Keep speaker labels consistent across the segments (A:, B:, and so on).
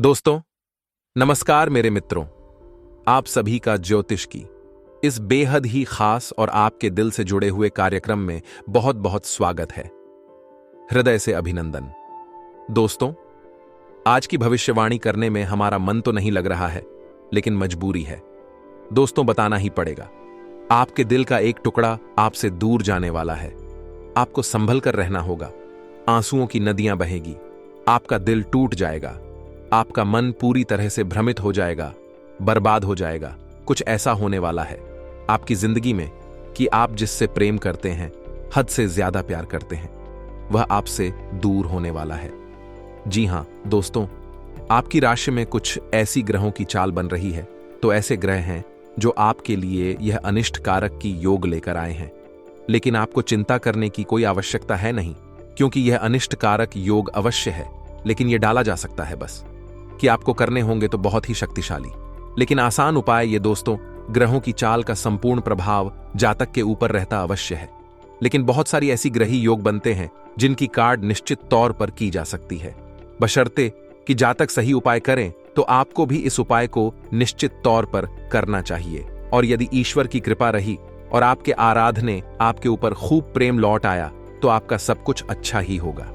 A: दोस्तों, नमस्कार मेरे मित्रों। आप सभी का ज्योतिष की इस बेहद ही खास और आपके दिल से जुड़े हुए कार्यक्रम में बहुत बहुत स्वागत है। हृदय से अभिनंदन। दोस्तों, आज की भविष्यवाणी करने में हमारा मन तो नहीं लग रहा है, लेकिन मजबूरी है। दोस्तों, बताना ही पड़ेगा। आपके दिल का एक टुकड़ा आपसे दूर जाने वाला है। आपको संभल कर रहना होगा। आंसुओं की नदियां बहेगी। आपका दिल टूट जाएगा। आपका मन पूरी तरह से भ्रमित हो जाएगा, बर्बाद हो जाएगा। कुछ ऐसा होने वाला है आपकी जिंदगी में कि आप जिससे प्रेम करते हैं, हद से ज्यादा प्यार करते हैं, वह आपसे दूर होने वाला है। जी हां दोस्तों, आपकी राशि में कुछ ऐसी ग्रहों की चाल बन रही है। तो ऐसे ग्रह हैं जो आपके लिए यह अनिष्ट कारक की योग लेकर आए हैं। लेकिन आपको चिंता करने की कोई आवश्यकता है नहीं, क्योंकि यह अनिष्ट कारक योग अवश्य है, लेकिन यह डाला जा सकता है। बस कि आपको करने होंगे तो बहुत ही शक्तिशाली लेकिन आसान उपाय ये दोस्तों। ग्रहों की चाल का संपूर्ण प्रभाव जातक के ऊपर रहता अवश्य है, लेकिन बहुत सारी ऐसी ग्रही योग बनते हैं जिनकी कार्ड निश्चित तौर पर की जा सकती है, बशर्ते कि जातक सही उपाय करें। तो आपको भी इस उपाय को निश्चित तौर पर करना चाहिए। और यदि ईश्वर की कृपा रही और आपके आराधने आपके ऊपर खूब प्रेम लौट आया, तो आपका सब कुछ अच्छा ही होगा।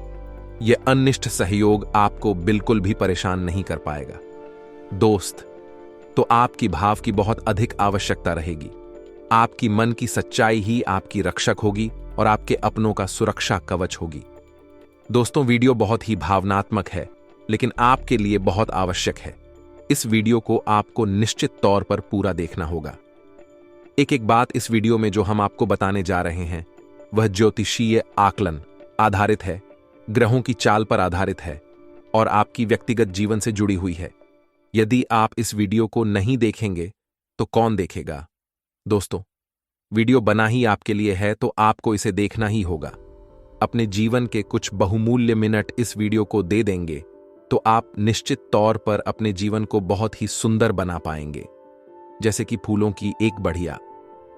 A: यह अनिष्ट सहयोग आपको बिल्कुल भी परेशान नहीं कर पाएगा। दोस्त, तो आपकी भाव की बहुत अधिक आवश्यकता रहेगी। आपकी मन की सच्चाई ही आपकी रक्षक होगी और आपके अपनों का सुरक्षा कवच होगी। दोस्तों, वीडियो बहुत ही भावनात्मक है, लेकिन आपके लिए बहुत आवश्यक है। इस वीडियो को आपको निश्चित तौर पर पूरा देखना होगा। एक एक बात इस वीडियो में जो हम आपको बताने जा रहे हैं, वह ज्योतिषीय आकलन आधारित है, ग्रहों की चाल पर आधारित है और आपकी व्यक्तिगत जीवन से जुड़ी हुई है। यदि आप इस वीडियो को नहीं देखेंगे तो कौन देखेगा? दोस्तों, वीडियो बना ही आपके लिए है, तो आपको इसे देखना ही होगा। अपने जीवन के कुछ बहुमूल्य मिनट इस वीडियो को दे देंगे तो आप निश्चित तौर पर अपने जीवन को बहुत ही सुंदर बना पाएंगे, जैसे कि फूलों की एक बढ़िया।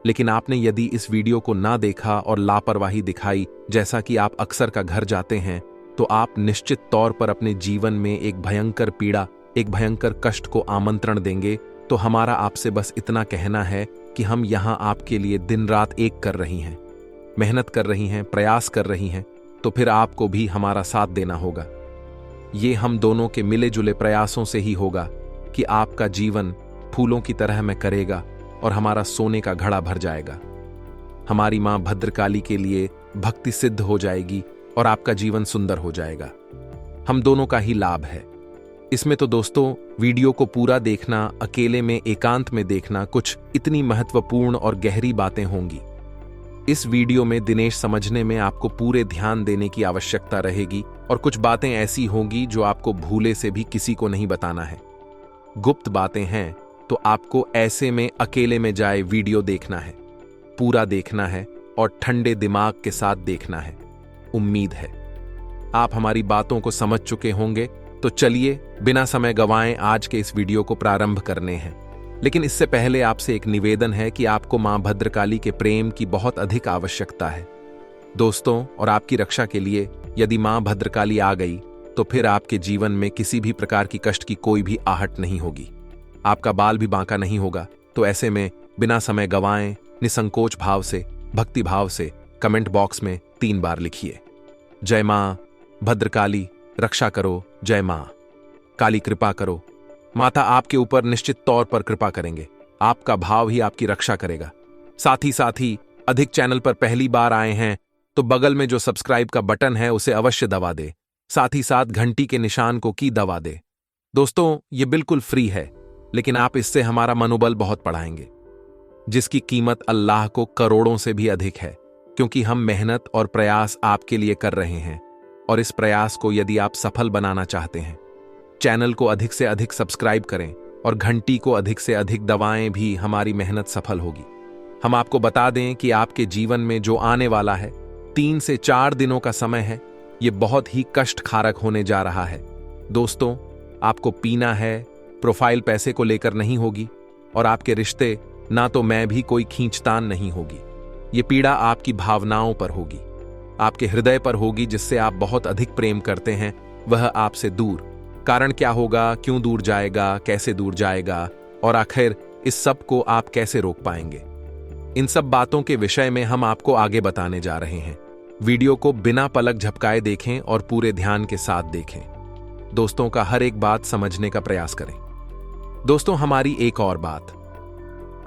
A: लेकिन आपने यदि इस वीडियो को ना देखा और लापरवाही दिखाई, जैसा कि आप अक्सर का घर जाते हैं, तो आप निश्चित तौर पर अपने जीवन में एक भयंकर पीड़ा, एक भयंकर कष्ट को आमंत्रण देंगे। तो हमारा आपसे बस इतना कहना है कि हम यहां आपके लिए दिन रात एक कर रही हैं, मेहनत कर रही हैं, प्रयास कर रही हैं, तो फिर आपको भी हमारा साथ देना होगा। ये हम दोनों के मिले जुले प्रयासों से ही होगा कि आपका जीवन फूलों की तरह में करेगा और हमारा सोने का घड़ा भर जाएगा। हमारी मां भद्रकाली के लिए भक्ति सिद्ध हो जाएगी और आपका जीवन सुंदर हो जाएगा। हम दोनों का ही लाभ है इसमें। तो दोस्तों, वीडियो को पूरा देखना, अकेले में एकांत में देखना, कुछ इतनी महत्वपूर्ण और गहरी बातें होंगी। इस वीडियो में दिनेश समझने में आपको पूरे ध्यान देने की आवश्यकता रहेगी और कुछ बातें ऐसी होंगी जो आपको भूले से भी किसी को नहीं बताना है। गुप्त बातें हैं, तो आपको ऐसे में अकेले में जाए वीडियो देखना है, पूरा देखना है और ठंडे दिमाग के साथ देखना है। उम्मीद है आप हमारी बातों को समझ चुके होंगे। तो चलिए बिना समय गंवाए आज के इस वीडियो को प्रारंभ करने हैं। लेकिन इससे पहले आपसे एक निवेदन है कि आपको मां भद्रकाली के प्रेम की बहुत अधिक आवश्यकता है दोस्तों। और आपकी रक्षा के लिए यदि मां भद्रकाली आ गई, तो फिर आपके जीवन में किसी भी प्रकार की कष्ट की कोई भी आहट नहीं होगी, आपका बाल भी बांका नहीं होगा। तो ऐसे में बिना समय गंवाए निसंकोच भाव से, भक्ति भाव से कमेंट बॉक्स में 3 बार लिखिए, जय मां भद्रकाली रक्षा करो, जय मां काली कृपा करो। माता आपके ऊपर निश्चित तौर पर कृपा करेंगे। आपका भाव ही आपकी रक्षा करेगा। साथ ही अधिक चैनल पर पहली बार आए हैं तो बगल में जो सब्सक्राइब का बटन है उसे अवश्य दबा दे। साथ ही साथ घंटी के निशान को की दबा दे। दोस्तों, ये बिल्कुल फ्री है, लेकिन आप इससे हमारा मनोबल बहुत बढ़ाएंगे, जिसकी कीमत अल्लाह को करोड़ों से भी अधिक है। क्योंकि हम मेहनत और प्रयास आपके लिए कर रहे हैं, और इस प्रयास को यदि आप सफल बनाना चाहते हैं, चैनल को अधिक से अधिक सब्सक्राइब करें और घंटी को अधिक से अधिक दबाएं, भी हमारी मेहनत सफल होगी। हम आपको बता दें कि आपके जीवन में जो आने वाला है 3 से 4 दिनों का समय है, ये बहुत ही कष्टकारक होने जा रहा है। दोस्तों, आपको पीना है, प्रोफाइल पैसे को लेकर नहीं होगी, और आपके रिश्ते ना तो मैं भी कोई खींचतान नहीं होगी। ये पीड़ा आपकी भावनाओं पर होगी, आपके हृदय पर होगी, जिससे आप बहुत अधिक प्रेम करते हैं, वह आपसे दूर कारण क्या होगा, क्यों दूर जाएगा, कैसे दूर जाएगा और आखिर इस सब को आप कैसे रोक पाएंगे। इन सब बातों के विषय में हम आपको आगे बताने जा रहे हैं। वीडियो को बिना पलक झपकाए देखें और पूरे ध्यान के साथ देखें। दोस्तों का हर एक बात समझने का प्रयास करें। दोस्तों, हमारी एक और बात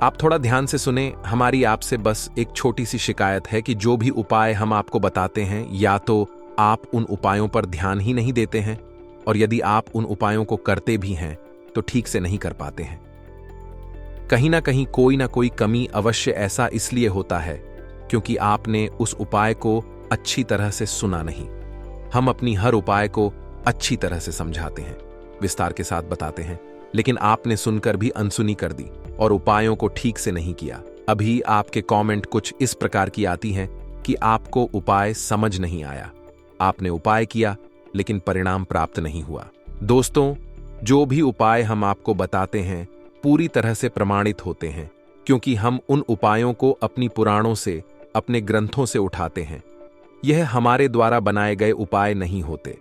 A: आप थोड़ा ध्यान से सुने। हमारी आपसे बस एक छोटी सी शिकायत है कि जो भी उपाय हम आपको बताते हैं, या तो आप उन उपायों पर ध्यान ही नहीं देते हैं, और यदि आप उन उपायों को करते भी हैं तो ठीक से नहीं कर पाते हैं। कहीं ना कोई कमी अवश्य ऐसा इसलिए होता है क्योंकि आपने उस उपाय को अच्छी तरह से सुना नहीं। हम अपनी हर उपाय को अच्छी तरह से समझाते हैं, विस्तार के साथ बताते हैं, लेकिन आपने सुनकर भी अनसुनी कर दी और उपायों को ठीक से नहीं किया। अभी आपके कमेंट कुछ इस प्रकार की आती हैं कि आपको उपाय समझ नहीं आया, आपने उपाय किया लेकिन परिणाम प्राप्त नहीं हुआ। दोस्तों, जो भी उपाय हम आपको बताते हैं पूरी तरह से प्रमाणित होते हैं, क्योंकि हम उन उपायों को अपनी पुराणों से, अपने ग्रंथों से उठाते हैं। यह हमारे द्वारा बनाए गए उपाय नहीं होते।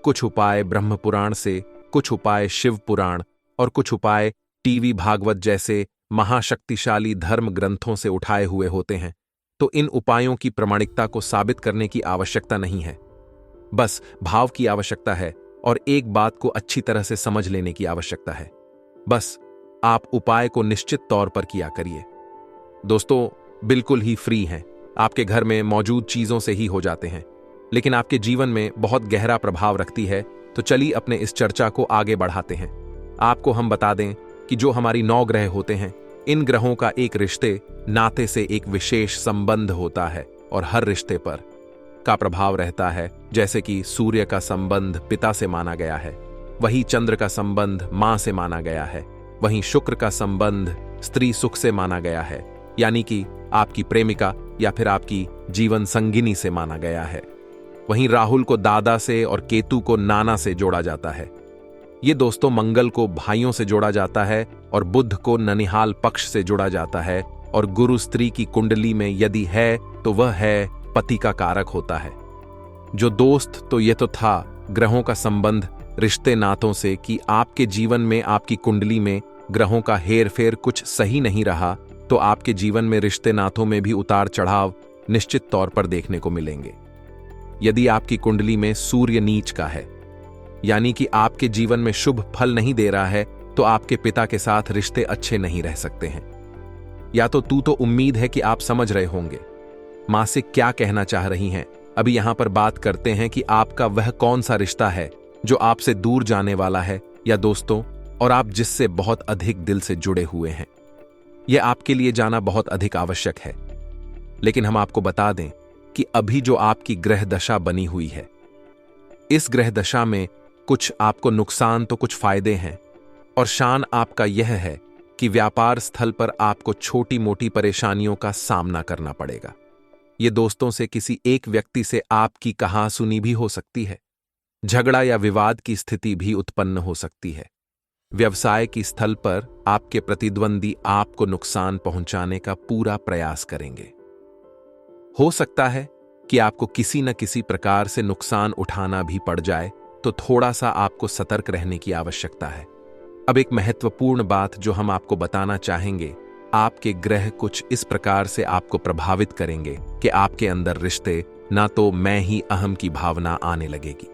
A: कुछ उपाय ब्रह्म पुराण से, कुछ उपाय शिव पुराण और कुछ उपाय टीवी भागवत जैसे महाशक्तिशाली धर्म ग्रंथों से उठाए हुए होते हैं। तो इन उपायों की प्रामाणिकता को साबित करने की आवश्यकता नहीं है, बस भाव की आवश्यकता है और एक बात को अच्छी तरह से समझ लेने की आवश्यकता है। बस आप उपाय को निश्चित तौर पर किया करिए। दोस्तों, बिल्कुल ही फ्री हैं, आपके घर में मौजूद चीजों से ही हो जाते हैं, लेकिन आपके जीवन में बहुत गहरा प्रभाव रखती है। तो चलिए अपने इस चर्चा को आगे बढ़ाते हैं। आपको हम बता दें कि जो हमारी 9 ग्रह होते हैं, इन ग्रहों का एक रिश्ते नाते से एक विशेष संबंध होता है और हर रिश्ते पर का प्रभाव रहता है। जैसे कि सूर्य का संबंध पिता से माना गया है, वही चंद्र का संबंध मां से माना गया है, वहीं शुक्र का संबंध स्त्री सुख से माना गया है, यानी कि आपकी प्रेमिका या फिर आपकी जीवन संगिनी से माना गया है। वहीं राहुल को दादा से और केतु को नाना से जोड़ा जाता है। ये दोस्तों, मंगल को भाइयों से जोड़ा जाता है और बुध को ननिहाल पक्ष से जोड़ा जाता है, और गुरु स्त्री की कुंडली में यदि है तो वह है पति का कारक होता है। जो दोस्त, तो ये तो था ग्रहों का संबंध रिश्ते नातों से कि आपके जीवन में, आपकी कुंडली में ग्रहों का हेर फेर कुछ सही नहीं रहा तो आपके जीवन में रिश्ते नातों में भी उतार चढ़ाव निश्चित तौर पर देखने को मिलेंगे। यदि आपकी कुंडली में सूर्य नीच का है, यानी कि आपके जीवन में शुभ फल नहीं दे रहा है, तो आपके पिता के साथ रिश्ते अच्छे नहीं रह सकते हैं। या तो उम्मीद है कि आप समझ रहे होंगे मां से क्या कहना चाह रही हैं। अभी यहां पर बात करते हैं कि आपका वह कौन सा रिश्ता है जो आपसे दूर जाने वाला है, या दोस्तों, और आप जिससे बहुत अधिक दिल से जुड़े हुए हैं। यह आपके लिए जाना बहुत अधिक आवश्यक है। लेकिन हम आपको बता दें कि अभी जो आपकी ग्रह दशा बनी हुई है, इस ग्रह दशा में कुछ आपको नुकसान तो कुछ फायदे हैं, और शान आपका यह है कि व्यापार स्थल पर आपको छोटी मोटी परेशानियों का सामना करना पड़ेगा। ये दोस्तों से किसी एक व्यक्ति से आपकी कहासुनी भी हो सकती है, झगड़ा या विवाद की स्थिति भी उत्पन्न हो सकती है। व्यवसाय की स्थल पर आपके प्रतिद्वंदी आपको नुकसान पहुंचाने का पूरा प्रयास करेंगे। हो सकता है कि आपको किसी न किसी प्रकार से नुकसान उठाना भी पड़ जाए, तो थोड़ा सा आपको सतर्क रहने की आवश्यकता है। अब एक महत्वपूर्ण बात जो हम आपको बताना चाहेंगे, आपके ग्रह कुछ इस प्रकार से आपको प्रभावित करेंगे कि आपके अंदर रिश्ते ना तो मैं ही अहम की भावना आने लगेगी।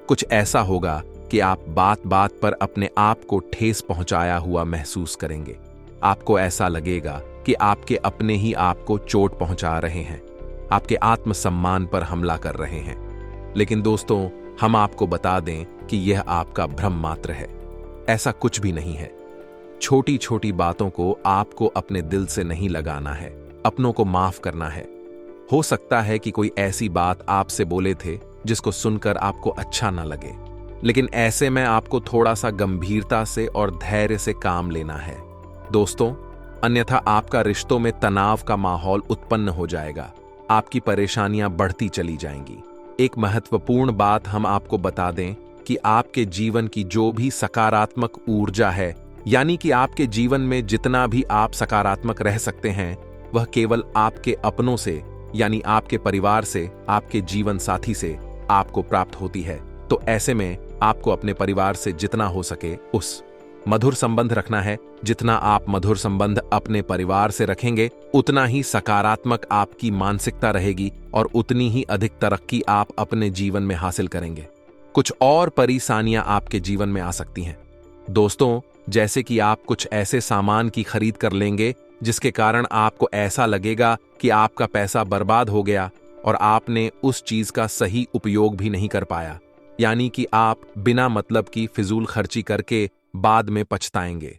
A: कुछ ऐसा होगा कि आप बात बात पर अपने आप को ठेस पहुंचाया हुआ महसूस करेंगे। आपको ऐसा लगेगा कि आपके अपने ही आपको चोट पहुंचा रहे हैं, आपके आत्मसम्मान पर हमला कर रहे हैं। लेकिन दोस्तों, हम आपको बता दें कि यह आपका भ्रम मात्र है, ऐसा कुछ भी नहीं है। छोटी छोटी बातों को आपको अपने दिल से नहीं लगाना है, अपनों को माफ करना है। हो सकता है कि कोई ऐसी बात आपसे बोले थे जिसको सुनकर आपको अच्छा ना लगे, लेकिन ऐसे में आपको थोड़ा सा गंभीरता से और धैर्य से काम लेना है दोस्तों, अन्यथा आपका रिश्तों में तनाव का माहौल उत्पन्न हो जाएगा, आपकी परेशानियां बढ़ती चली जाएंगी। एक महत्वपूर्ण बात हम आपको बता दें कि आपके जीवन की जो भी सकारात्मक ऊर्जा है, यानी कि आपके जीवन में जितना भी आप सकारात्मक रह सकते हैं, वह केवल आपके अपनों से, यानी आपके परिवार से, आपके जीवन साथी से आपको प्राप्त होती है। तो ऐसे में आपको अपने परिवार से जितना हो सके उस मधुर संबंध रखना है। जितना आप मधुर संबंध अपने परिवार से रखेंगे, उतना ही सकारात्मक आपकी मानसिकता रहेगी और उतनी ही अधिक तरक्की आप अपने जीवन में हासिल करेंगे। कुछ और परेशानियां आपके जीवन में आ सकती हैं दोस्तों, जैसे कि आप कुछ ऐसे सामान की खरीद कर लेंगे जिसके कारण आपको ऐसा लगेगा कि आपका पैसा बर्बाद हो गया और आपने उस चीज का सही उपयोग भी नहीं कर पाया। यानी कि आप बिना मतलब की फिजूल खर्ची करके बाद में पछताएंगे।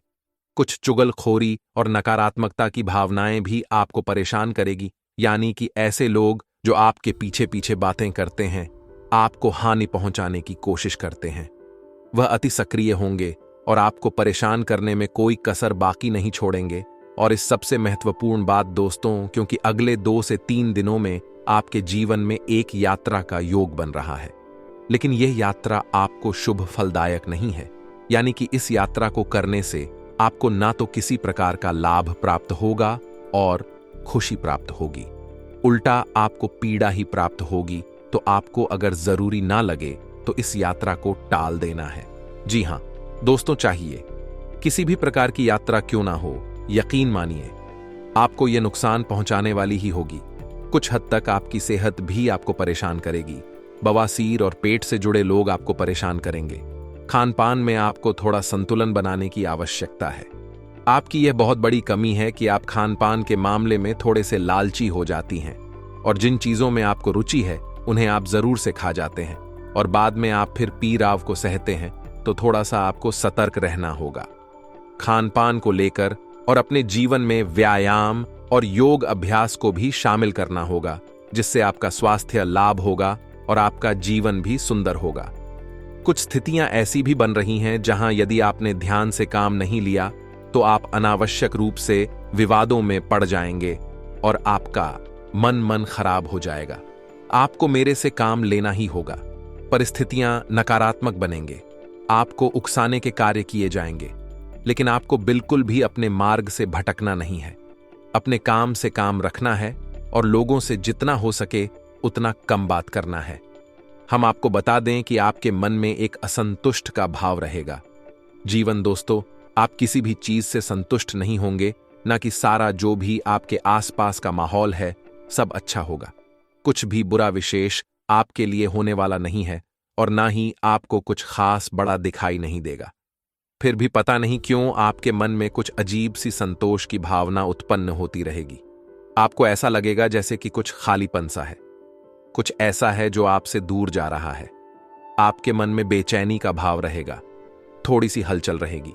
A: कुछ चुगलखोरी और नकारात्मकता की भावनाएं भी आपको परेशान करेगी। यानी कि ऐसे लोग जो आपके पीछे पीछे बातें करते हैं, आपको हानि पहुंचाने की कोशिश करते हैं, वह अति सक्रिय होंगे और आपको परेशान करने में कोई कसर बाकी नहीं छोड़ेंगे। और इस सबसे महत्वपूर्ण बात दोस्तों, क्योंकि अगले 2 से 3 दिनों में आपके जीवन में एक यात्रा का योग बन रहा है, लेकिन यह यात्रा आपको शुभ फलदायक नहीं है। यानी कि इस यात्रा को करने से आपको ना तो किसी प्रकार का लाभ प्राप्त होगा और खुशी प्राप्त होगी, उल्टा आपको पीड़ा ही प्राप्त होगी। तो आपको अगर जरूरी ना लगे तो इस यात्रा को टाल देना है। जी हां दोस्तों, चाहिए किसी भी प्रकार की यात्रा क्यों ना हो, यकीन मानिए आपको यह नुकसान पहुंचाने वाली ही होगी। कुछ हद तक आपकी सेहत भी आपको परेशान करेगी। बवासीर और पेट से जुड़े लोग आपको परेशान करेंगे। खान पान में आपको थोड़ा संतुलन बनाने की आवश्यकता है। आपकी यह बहुत बड़ी कमी है कि आप खान पान के मामले में थोड़े से लालची हो जाती हैं और जिन चीजों में आपको रुचि है उन्हें आप जरूर से खा जाते हैं और बाद में आप फिर पीराव को सहते हैं। तो थोड़ा सा आपको सतर्क रहना होगा खान पान को लेकर, और अपने जीवन में व्यायाम और योग अभ्यास को भी शामिल करना होगा, जिससे आपका स्वास्थ्य लाभ होगा और आपका जीवन भी सुंदर होगा। कुछ स्थितियां ऐसी भी बन रही हैं जहां यदि आपने ध्यान से काम नहीं लिया तो आप अनावश्यक रूप से विवादों में पड़ जाएंगे और आपका मन खराब हो जाएगा। आपको मेरे से काम लेना ही होगा। परिस्थितियां नकारात्मक बनेंगे, आपको उकसाने के कार्य किए जाएंगे, लेकिन आपको बिल्कुल भी अपने मार्ग से भटकना नहीं है। अपने काम से काम रखना है और लोगों से जितना हो सके उतना कम बात करना है। हम आपको बता दें कि आपके मन में एक असंतुष्ट का भाव रहेगा। जीवन दोस्तों, आप किसी भी चीज से संतुष्ट नहीं होंगे, ना कि सारा जो भी आपके आसपास का माहौल है सब अच्छा होगा। कुछ भी बुरा विशेष आपके लिए होने वाला नहीं है और ना ही आपको कुछ खास बड़ा दिखाई नहीं देगा। फिर भी पता नहीं क्यों आपके मन में कुछ अजीब सी संतोष की भावना उत्पन्न होती रहेगी। आपको ऐसा लगेगा जैसे कि कुछ खालीपन सा है, कुछ ऐसा है जो आपसे दूर जा रहा है। आपके मन में बेचैनी का भाव रहेगा, थोड़ी सी हलचल रहेगी।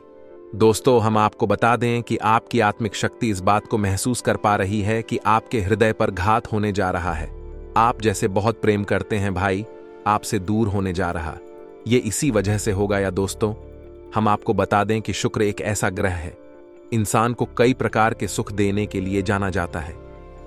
A: दोस्तों, हम आपको बता दें कि आपकी आत्मिक शक्ति इस बात को महसूस कर पा रही है कि आपके हृदय पर घात होने जा रहा है। आप जैसे बहुत प्रेम करते हैं भाई, आपसे दूर होने जा रहा, ये इसी वजह से होगा। या दोस्तों, हम आपको बता दें कि शुक्र एक ऐसा ग्रह है, इंसान को कई प्रकार के सुख देने के लिए जाना जाता है,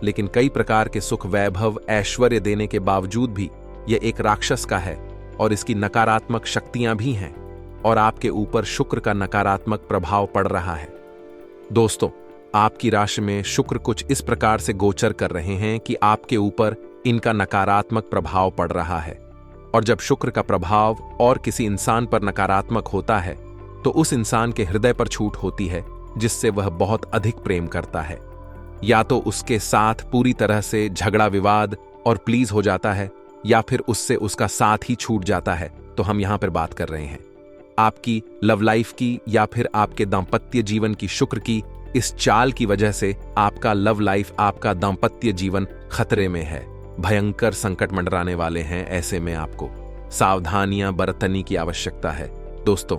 A: लेकिन कई प्रकार के सुख वैभव ऐश्वर्य देने के बावजूद भी यह एक राक्षस का है और इसकी नकारात्मक शक्तियां भी हैं और आपके ऊपर शुक्र का नकारात्मक प्रभाव पड़ रहा है। दोस्तों, आपकी राशि में शुक्र कुछ इस प्रकार से गोचर कर रहे हैं कि आपके ऊपर इनका नकारात्मक प्रभाव पड़ रहा है। और जब शुक्र का प्रभाव और किसी इंसान पर नकारात्मक होता है तो उस इंसान के हृदय पर छूट होती है, जिससे वह बहुत अधिक प्रेम करता है। या तो उसके साथ पूरी तरह से झगड़ा विवाद और प्लीज हो जाता है, या फिर उससे उसका साथ ही छूट जाता है। तो हम यहां पर बात कर रहे हैं आपकी लव लाइफ की या फिर आपके दांपत्य जीवन की। शुक्र की इस चाल की वजह से आपका लव लाइफ, आपका दांपत्य जीवन खतरे में है, भयंकर संकट मंडराने वाले हैं। ऐसे में आपको सावधानियां बरतने की आवश्यकता है दोस्तों,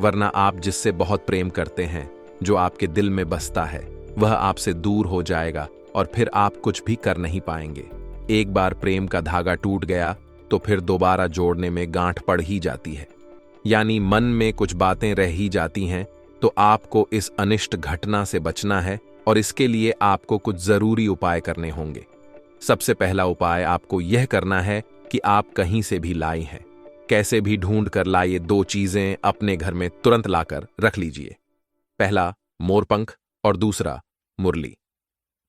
A: वरना आप जिससे बहुत प्रेम करते हैं, जो आपके दिल में बसता है, वह आपसे दूर हो जाएगा और फिर आप कुछ भी कर नहीं पाएंगे। एक बार प्रेम का धागा टूट गया तो फिर दोबारा जोड़ने में गांठ पड़ ही जाती है, यानी मन में कुछ बातें रह ही जाती हैं। तो आपको इस अनिष्ट घटना से बचना है और इसके लिए आपको कुछ जरूरी उपाय करने होंगे। सबसे पहला उपाय आपको यह करना है कि आप कहीं से भी लाई हैं, कैसे भी ढूंढ कर लाइए 2 चीजें अपने घर में तुरंत लाकर रख लीजिए। पहला मोरपंख और दूसरा मुरली।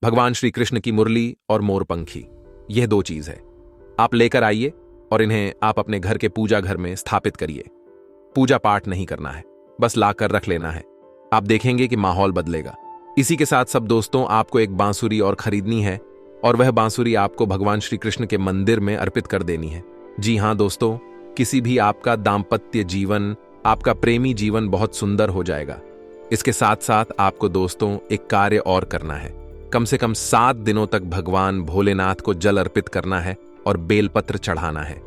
A: भगवान श्री कृष्ण की मुरली और मोरपंखी, यह 2 चीज है। आप लेकर आइए और इन्हें आप अपने घर के पूजा घर में स्थापित करिए। पूजा पाठ नहीं करना है, बस लाकर रख लेना है। आप देखेंगे कि माहौल बदलेगा। इसी के साथ सब दोस्तों, आपको एक बांसुरी और खरीदनी है और वह बांसुरी आपको भगवान श्री कृष्ण के मंदिर में अर्पित कर देनी है। जी हाँ दोस्तों, किसी भी आपका दाम्पत्य जीवन, आपका प्रेमी जीवन बहुत सुंदर हो जाएगा। इसके साथ साथ आपको दोस्तों एक कार्य और करना है। कम से कम 7 दिनों तक भगवान भोलेनाथ को जल अर्पित करना है और बेलपत्र चढ़ाना है।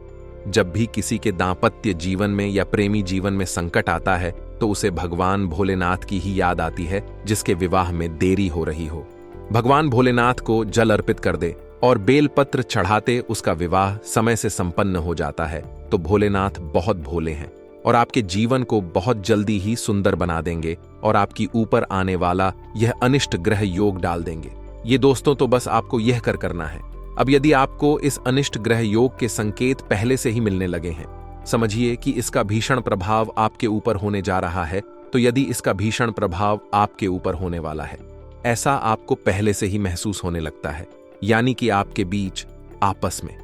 A: जब भी किसी के दाम्पत्य जीवन में या प्रेमी जीवन में संकट आता है तो उसे भगवान भोलेनाथ की ही याद आती है, जिसके विवाह में देरी हो रही हो। भगवान भोलेनाथ को जल अर्पित कर दे और बेलपत्र चढ़ाते उसका विवाह समय से संपन्न हो जाता है तो भोलेनाथ बहुत भोले हैं और आपके जीवन को बहुत जल्दी ही सुंदर बना देंगे और आपकी ऊपर आने वाला यह अनिष्ट ग्रह योग डाल देंगे। ये दोस्तों तो बस आपको यह करना है। अब यदि आपको इस अनिष्ट ग्रह योग के संकेत पहले से ही मिलने लगे हैं, समझिए कि इसका भीषण प्रभाव आपके ऊपर होने जा रहा है। तो यदि इसका भीषण प्रभाव आपके ऊपर होने वाला है, ऐसा आपको पहले से ही महसूस होने लगता है, यानी कि आपके बीच आपस में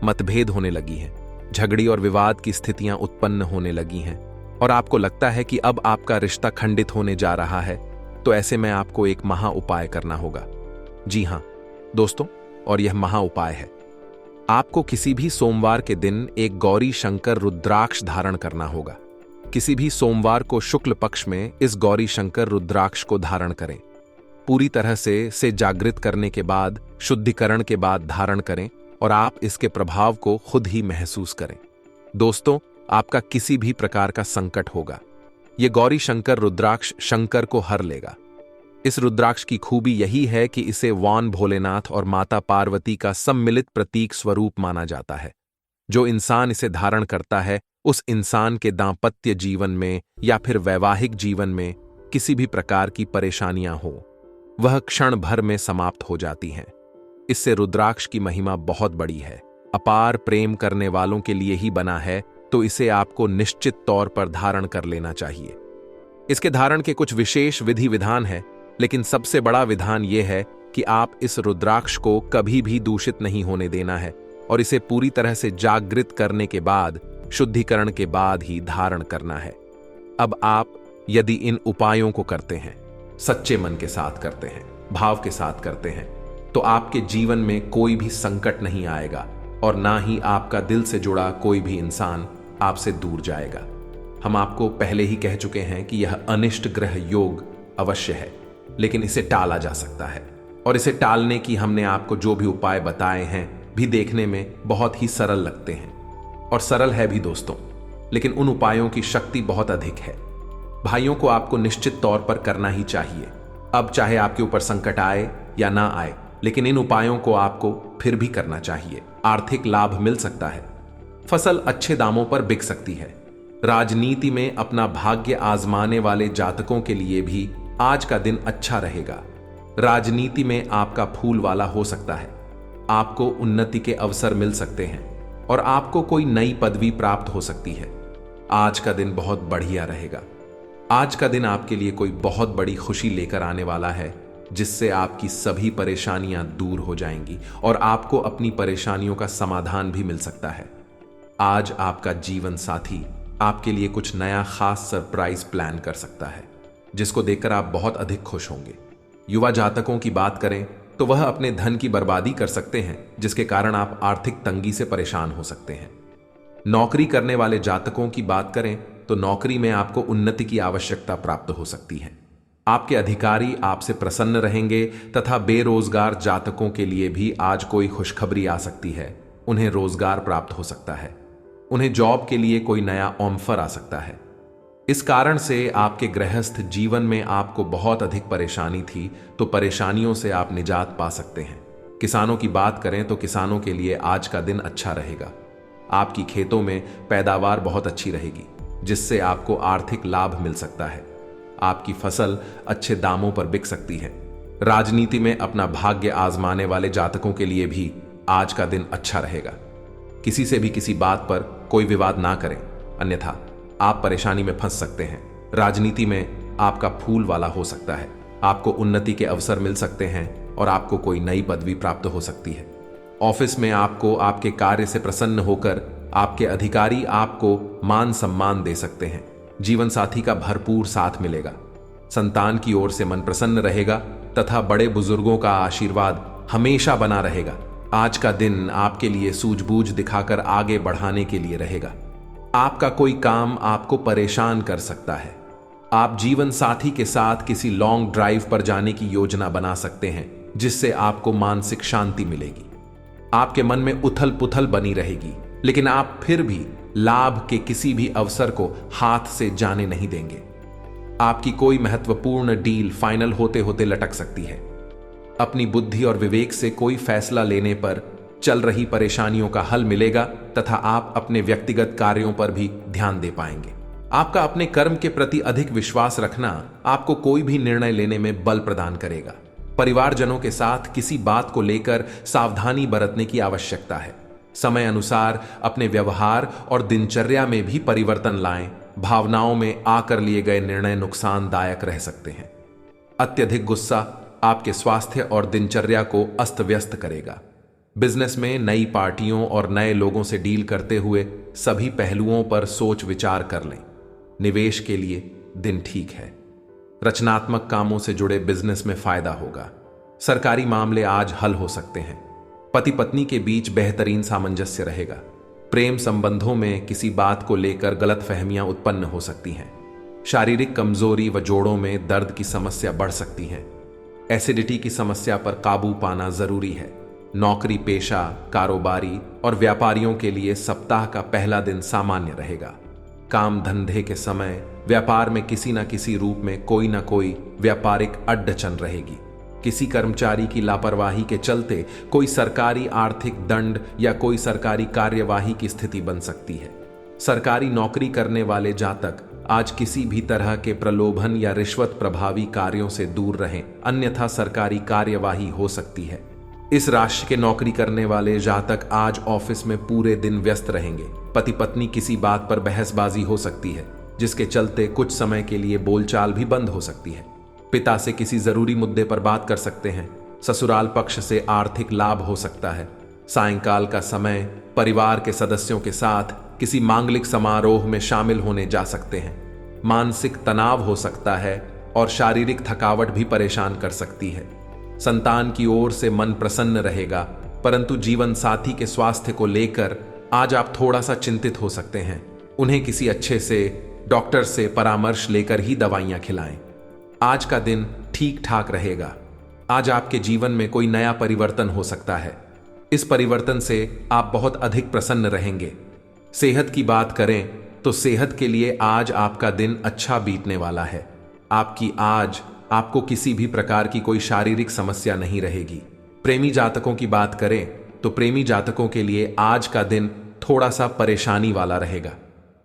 A: मतभेद होने लगी है, झगड़ी और विवाद की स्थितियां उत्पन्न होने लगी हैं और आपको लगता है कि अब आपका रिश्ता खंडित होने जा रहा है, तो ऐसे में आपको एक महा उपाय करना होगा। जी हां दोस्तों, और यह महा उपाय है, आपको किसी भी सोमवार के दिन एक गौरी शंकर रुद्राक्ष धारण करना होगा। किसी भी सोमवार को शुक्ल पक्ष में इस गौरी शंकर रुद्राक्ष को धारण करें। पूरी तरह से जागृत करने के बाद, शुद्धिकरण के बाद धारण करें और आप इसके प्रभाव को खुद ही महसूस करें। दोस्तों, आपका किसी भी प्रकार का संकट होगा, यह गौरी शंकर रुद्राक्ष शंकर को हर लेगा। इस रुद्राक्ष की खूबी यही है कि इसे वान भोलेनाथ और माता पार्वती का सम्मिलित प्रतीक स्वरूप माना जाता है। जो इंसान इसे धारण करता है, उस इंसान के दांपत्य जीवन में या फिर वैवाहिक जीवन में किसी भी प्रकार की परेशानियां हो, वह क्षण भर में समाप्त हो जाती हैं। इससे रुद्राक्ष की महिमा बहुत बड़ी है। अपार प्रेम करने वालों के लिए ही बना है, तो इसे आपको निश्चित तौर पर धारण कर लेना चाहिए। इसके धारण के कुछ विशेष विधि विधान है, लेकिन सबसे बड़ा विधान यह है कि आप इस रुद्राक्ष को कभी भी दूषित नहीं होने देना है और इसे पूरी तरह से जागृत करने के बाद, शुद्धिकरण के बाद ही धारण करना है। अब आप यदि इन उपायों को करते हैं, सच्चे मन के साथ करते हैं, भाव के साथ करते हैं, तो आपके जीवन में कोई भी संकट नहीं आएगा और ना ही आपका दिल से जुड़ा कोई भी इंसान आपसे दूर जाएगा। हम आपको पहले ही कह चुके हैं कि यह अनिष्ट ग्रह योग अवश्य है, लेकिन इसे टाला जा सकता है और इसे टालने की हमने आपको जो भी उपाय बताए हैं भी देखने में बहुत ही सरल लगते हैं और सरल है भी दोस्तों, लेकिन उन उपायों की शक्ति बहुत अधिक है। भाइयों को आपको निश्चित तौर पर करना ही चाहिए। अब चाहे आपके ऊपर संकट आए या ना आए, लेकिन इन उपायों को आपको फिर भी करना चाहिए। आर्थिक लाभ मिल सकता है, फसल अच्छे दामों पर बिक सकती है। राजनीति में अपना भाग्य आजमाने वाले जातकों के लिए भी आज का दिन अच्छा रहेगा। राजनीति में आपका फूल वाला हो सकता है, आपको उन्नति के अवसर मिल सकते हैं और आपको कोई नई पदवी प्राप्त हो सकती है। आज का दिन बहुत बढ़िया रहेगा। आज का दिन आपके लिए कोई बहुत बड़ी खुशी लेकर आने वाला है, जिससे आपकी सभी परेशानियां दूर हो जाएंगी और आपको अपनी परेशानियों का समाधान भी मिल सकता है। आज आपका जीवन साथी आपके लिए कुछ नया खास सरप्राइज प्लान कर सकता है, जिसको देखकर आप बहुत अधिक खुश होंगे। युवा जातकों की बात करें तो वह अपने धन की बर्बादी कर सकते हैं, जिसके कारण आप आर्थिक तंगी से परेशान हो सकते हैं। नौकरी करने वाले जातकों की बात करें तो नौकरी में आपको उन्नति की आवश्यकता प्राप्त हो सकती है। आपके अधिकारी आपसे प्रसन्न रहेंगे तथा बेरोजगार जातकों के लिए भी आज कोई खुशखबरी आ सकती है। उन्हें रोजगार प्राप्त हो सकता है, उन्हें जॉब के लिए कोई नया ऑफर आ सकता है। इस कारण से आपके गृहस्थ जीवन में आपको बहुत अधिक परेशानी थी, तो परेशानियों से आप निजात पा सकते हैं। किसानों की बात करें तो किसानों के लिए आज का दिन अच्छा रहेगा। आपकी खेतों में पैदावार बहुत अच्छी रहेगी, जिससे आपको आर्थिक लाभ मिल सकता है। आपकी फसल अच्छे दामों पर बिक सकती है। राजनीति में अपना भाग्य आजमाने वाले जातकों के लिए भी आज का दिन अच्छा रहेगा। किसी से भी किसी बात पर कोई विवाद ना करें, अन्यथा आप परेशानी में फंस सकते हैं। राजनीति में आपका फूल वाला हो सकता है, आपको उन्नति के अवसर मिल सकते हैं और आपको कोई नई पदवी प्राप्त हो सकती है। ऑफिस में आपको आपके कार्य से प्रसन्न होकर आपके अधिकारी आपको मान सम्मान दे सकते हैं। जीवन साथी का भरपूर साथ मिलेगा। संतान की ओर से मन प्रसन्न रहेगा तथा बड़े बुजुर्गों का आशीर्वाद हमेशा बना रहेगा। आज का दिन आपके लिए सूझबूझ दिखाकर आगे बढ़ाने के लिए रहेगा। आपका कोई काम आपको परेशान कर सकता है। आप जीवन साथी के साथ किसी लॉन्ग ड्राइव पर जाने की योजना बना सकते हैं, जिससे आपको मानसिक शांति मिलेगी। आपके मन में उथल पुथल बनी रहेगी, लेकिन आप फिर भी लाभ के किसी भी अवसर को हाथ से जाने नहीं देंगे। आपकी कोई महत्वपूर्ण डील फाइनल होते होते लटक सकती है। अपनी बुद्धि और विवेक से कोई फैसला लेने पर चल रही परेशानियों का हल मिलेगा तथा आप अपने व्यक्तिगत कार्यों पर भी ध्यान दे पाएंगे। आपका अपने कर्म के प्रति अधिक विश्वास रखना आपको कोई भी निर्णय लेने में बल प्रदान करेगा। परिवारजनों के साथ किसी बात को लेकर सावधानी बरतने की आवश्यकता है। समय अनुसार अपने व्यवहार और दिनचर्या में भी परिवर्तन लाएं। भावनाओं में आकर लिए गए निर्णय नुकसानदायक रह सकते हैं। अत्यधिक गुस्सा आपके स्वास्थ्य और दिनचर्या को अस्त व्यस्त करेगा। बिजनेस में नई पार्टियों और नए लोगों से डील करते हुए सभी पहलुओं पर सोच विचार कर लें। निवेश के लिए दिन ठीक है। रचनात्मक कामों से जुड़े बिजनेस में फायदा होगा। सरकारी मामले आज हल हो सकते हैं। पति पत्नी के बीच बेहतरीन सामंजस्य रहेगा। प्रेम संबंधों में किसी बात को लेकर गलतफहमियां उत्पन्न हो सकती हैं। शारीरिक कमजोरी व जोड़ों में दर्द की समस्या बढ़ सकती है। एसिडिटी की समस्या पर काबू पाना जरूरी है। नौकरी पेशा, कारोबारी और व्यापारियों के लिए सप्ताह का पहला दिन सामान्य रहेगा। काम धंधे के समय व्यापार में किसी न किसी रूप में कोई न कोई व्यापारिक अड़चन रहेगी। किसी कर्मचारी की लापरवाही के चलते कोई सरकारी आर्थिक दंड या कोई सरकारी कार्यवाही की स्थिति बन सकती है। सरकारी नौकरी करने वाले जातक आज किसी भी तरह के प्रलोभन या रिश्वत प्रभावी कार्यों से दूर रहें, अन्यथा सरकारी कार्यवाही हो सकती है। इस राशि के नौकरी करने वाले जातक आज ऑफिस में पूरे दिन व्यस्त रहेंगे। पति पत्नी किसी बात पर बहसबाजी हो सकती है, जिसके चलते कुछ समय के लिए बोलचाल भी बंद हो सकती है। पिता से किसी जरूरी मुद्दे पर बात कर सकते हैं। ससुराल पक्ष से आर्थिक लाभ हो सकता है। सायंकाल का समय परिवार के सदस्यों के साथ किसी मांगलिक समारोह में शामिल होने जा सकते हैं। मानसिक तनाव हो सकता है और शारीरिक थकावट भी परेशान कर सकती है। संतान की ओर से मन प्रसन्न रहेगा, परंतु जीवन साथी के स्वास्थ्य को लेकर आज आप थोड़ा सा चिंतित हो सकते हैं। उन्हें किसी अच्छे से डॉक्टर से परामर्श लेकर ही दवाइयां खिलाएं। आज का दिन ठीक ठाक रहेगा। आज आपके जीवन में कोई नया परिवर्तन हो सकता है। इस परिवर्तन से आप बहुत अधिक प्रसन्न रहेंगे। सेहत की बात करें तो सेहत के लिए आज आपका दिन अच्छा बीतने वाला है। आपको किसी भी प्रकार की कोई शारीरिक समस्या नहीं रहेगी। प्रेमी जातकों की बात करें तो प्रेमी जातकों के लिए आज का दिन थोड़ा सा परेशानी वाला रहेगा।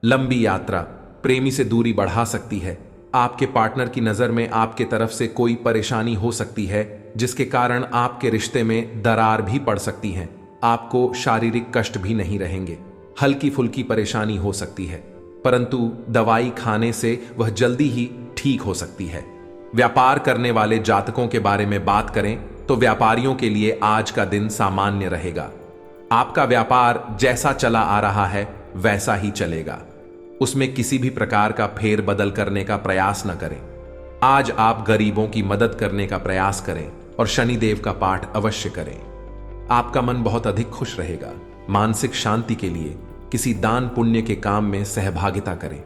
A: लंबी यात्रा प्रेमी से दूरी बढ़ा सकती है। आपके पार्टनर की नजर में आपके तरफ से कोई परेशानी हो सकती है, जिसके कारण आपके रिश्ते में दरार भी पड़ सकती है। आपको शारीरिक कष्ट भी नहीं रहेंगे। हल्की फुल्की परेशानी हो सकती है, परंतु दवाई खाने से वह जल्दी ही ठीक हो सकती है। व्यापार करने वाले जातकों के बारे में बात करें तो व्यापारियों के लिए आज का दिन सामान्य रहेगा। आपका व्यापार जैसा चला आ रहा है वैसा ही चलेगा। उसमें किसी भी प्रकार का फेर बदल करने का प्रयास न करें। आज आप गरीबों की मदद करने का प्रयास करें और शनिदेव का पाठ अवश्य करें। आपका मन बहुत अधिक खुश रहेगा। मानसिक शांति के लिए किसी दान पुण्य के काम में सहभागिता करें।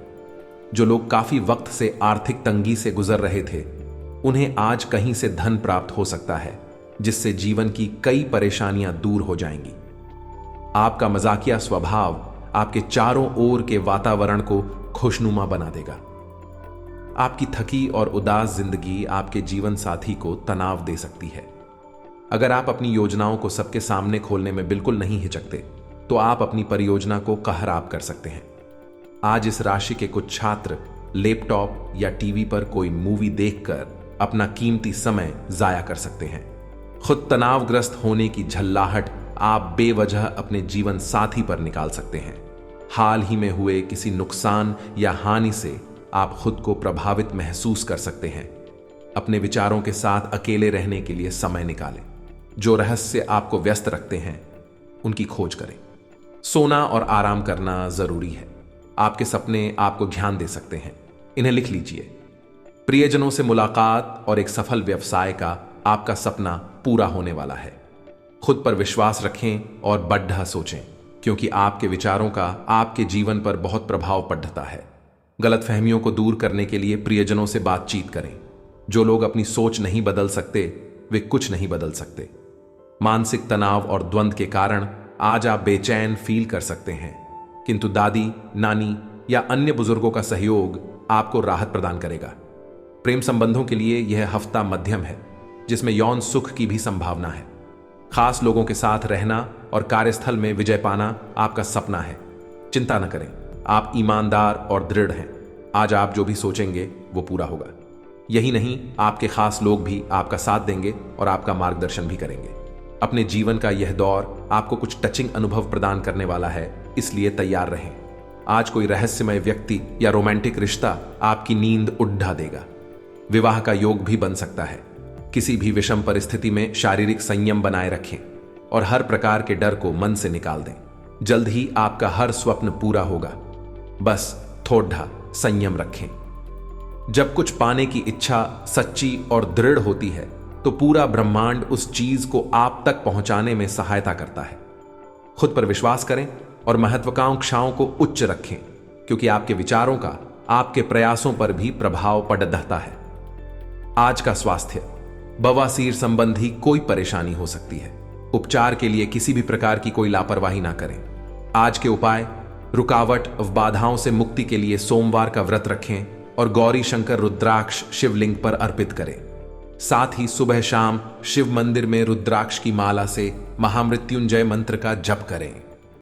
A: जो लोग काफी वक्त से आर्थिक तंगी से गुजर रहे थे, उन्हें आज कहीं से धन प्राप्त हो सकता है, जिससे जीवन की कई परेशानियां दूर हो जाएंगी। आपका मजाकिया स्वभाव आपके चारों ओर के वातावरण को खुशनुमा बना देगा। आपकी थकी और उदास जिंदगी आपके जीवन साथी को तनाव दे सकती है। अगर आप अपनी योजनाओं को सबके सामने खोलने में बिल्कुल नहीं हिचकते, तो आप अपनी परियोजना को खराब कर सकते हैं। आज इस राशि के कुछ छात्र लैपटॉप या टीवी पर कोई मूवी देखकर अपना कीमती समय जाया कर सकते हैं। खुद तनावग्रस्त होने की झल्लाहट आप बेवजह अपने जीवन साथी पर निकाल सकते हैं। हाल ही में हुए किसी नुकसान या हानि से आप खुद को प्रभावित महसूस कर सकते हैं। अपने विचारों के साथ अकेले रहने के लिए समय निकालें। जो रहस्य आपको व्यस्त रखते हैं, उनकी खोज करें। सोना और आराम करना जरूरी है। आपके सपने आपको ध्यान दे सकते हैं, इन्हें लिख लीजिए। प्रियजनों से मुलाकात और एक सफल व्यवसाय का आपका सपना पूरा होने वाला है। खुद पर विश्वास रखें और बढ़ा सोचें, क्योंकि आपके विचारों का आपके जीवन पर बहुत प्रभाव पड़ता है। गलतफहमियों को दूर करने के लिए प्रियजनों से बातचीत करें। जो लोग अपनी सोच नहीं बदल सकते वे कुछ नहीं बदल सकते। मानसिक तनाव और द्वंद्व के कारण आज आप बेचैन फील कर सकते हैं, किंतु दादी, नानी या अन्य बुजुर्गों का सहयोग आपको राहत प्रदान करेगा। प्रेम संबंधों के लिए यह हफ्ता मध्यम है, जिसमें यौन सुख की भी संभावना है। खास लोगों के साथ रहना और कार्यस्थल में विजय पाना आपका सपना है। चिंता न करें, आप ईमानदार और दृढ़ हैं। आज आप जो भी सोचेंगे वो पूरा होगा। यही नहीं, आपके खास लोग भी आपका साथ देंगे और आपका मार्गदर्शन भी करेंगे। अपने जीवन का यह दौर आपको कुछ टचिंग अनुभव प्रदान करने वाला है, इसलिए तैयार रहें। आज कोई रहस्यमय व्यक्ति या रोमांटिक रिश्ता आपकी नींद उड़ा देगा। विवाह का योग भी बन सकता है। किसी भी विषम परिस्थिति में शारीरिक संयम बनाए रखें और हर प्रकार के डर को मन से निकाल दें। जल्द ही आपका हर स्वप्न पूरा होगा। बस थोड़ा संयम रखें। जब कुछ पाने की इच्छा सच्ची और दृढ़ होती है तो पूरा ब्रह्मांड उस चीज को आप तक पहुंचाने में सहायता करता है। खुद पर विश्वास करें और महत्वाकांक्षाओं को उच्च रखें, क्योंकि आपके विचारों का आपके प्रयासों पर भी प्रभाव पड़ता है। आज का स्वास्थ्य, बवासीर संबंधी कोई परेशानी हो सकती है। उपचार के लिए किसी भी प्रकार की कोई लापरवाही ना करें। आज के उपाय, रुकावट व बाधाओं से मुक्ति के लिए सोमवार का व्रत रखें और गौरी शंकर रुद्राक्ष शिवलिंग पर अर्पित करें। साथ ही सुबह शाम शिव मंदिर में रुद्राक्ष की माला से महामृत्युंजय मंत्र का जप करें।